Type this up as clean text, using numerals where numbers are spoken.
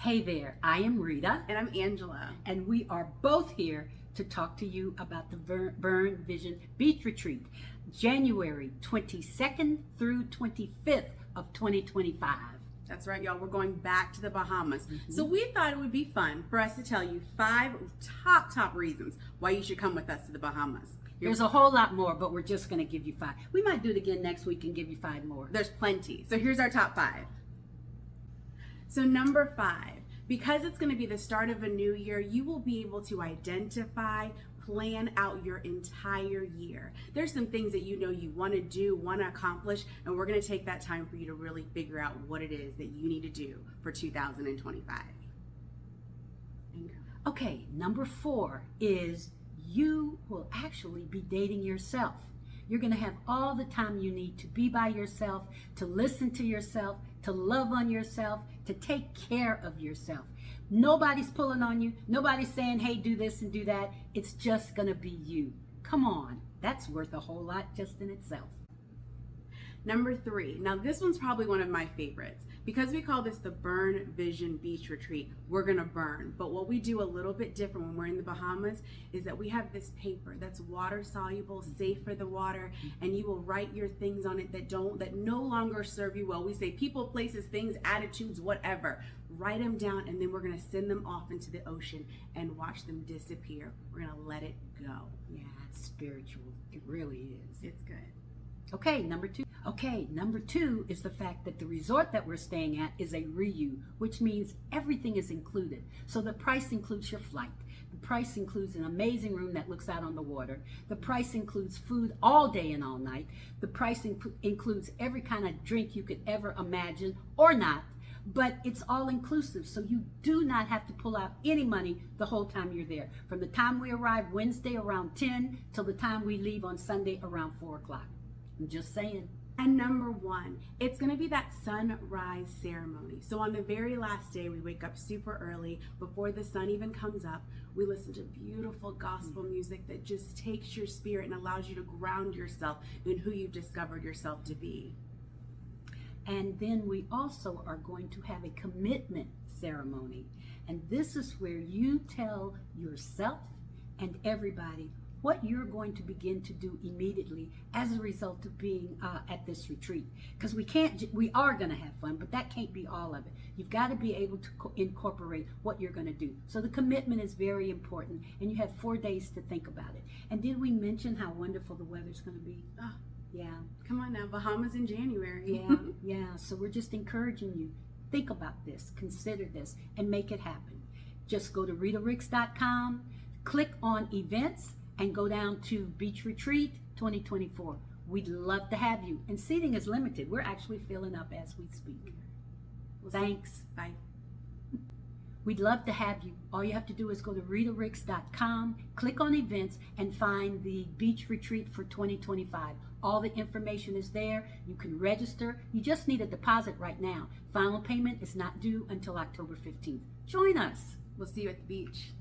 Hey there, I am Rita. And I'm Angela. And we are both here to talk to you about the Burn Vision Beach Retreat, January 22nd through 25th of 2025. That's right, y'all. We're going back to the Bahamas. So we thought it would be fun for us to tell you 5 top reasons why you should come with us to the Bahamas. There's a whole lot more, but we're just going to give you 5. We might do it again next week and give you 5 more. There's plenty. So here's our top 5. So number 5, because it's going to be the start of a new year, you will be able to identify, plan out your entire year. There's some things that you know you want to do, want to accomplish, and we're going to take that time for you to really figure out what it is that you need to do for 2025. Okay, number 4 is you will actually be dating yourself. You're going to have all the time you need to be by yourself, to listen to yourself, to love on yourself, to take care of yourself. Nobody's pulling on you. Nobody's saying, hey, do this and do that. It's just going to be you. Come on. That's worth a whole lot just in itself. Number 3. Now this one's probably one of my favorites. Because we call this the Burn Vision Beach Retreat, we're gonna burn. But what we do a little bit different when we're in the Bahamas is that we have this paper that's water soluble, safe for the water, and you will write your things on it that no longer serve you well. We say people, places, things, attitudes, whatever. Write them down, and then we're gonna send them off into the ocean and watch them disappear. We're gonna let it go. Yeah, it's spiritual. It really is. It's good. Okay, number 2. Okay, number 2 is the fact that the resort that we're staying at is a RIU, which means everything is included. So the price includes your flight. The price includes an amazing room that looks out on the water. The price includes food all day and all night. The price includes every kind of drink you could ever imagine or not, but it's all inclusive. So you do not have to pull out any money the whole time you're there. From the time we arrive Wednesday around 10 till the time we leave on Sunday around 4 o'clock. I'm just saying. And number 1, it's going to be that sunrise ceremony. So on the very last day, we wake up super early before the sun even comes up. We listen to beautiful gospel music that just takes your spirit and allows you to ground yourself in who you've discovered yourself to be. And then we also are going to have a commitment ceremony. And this is where you tell yourself and everybody what you're going to begin to do immediately as a result of being at this retreat. Because we are going to have fun, but that can't be all of it. You've got to be able to incorporate what you're going to do. So the commitment is very important, and you have 4 days to think about it. And did we mention how wonderful the weather's going to be? Oh, yeah. Come on now, Bahamas in January. Yeah. So we're just encouraging you. Think about this, consider this, and make it happen. Just go to RitaRicks.com, click on events, and go down to Beach Retreat 2024. We'd love to have you. And seating is limited. We're actually filling up as we speak. Thanks. Bye. We'd love to have you. All you have to do is go to RitaRicks.com, click on events, and find the Beach Retreat for 2025. All the information is there. You can register. You just need a deposit right now. Final payment is not due until October 15th. Join us. We'll see you at the beach.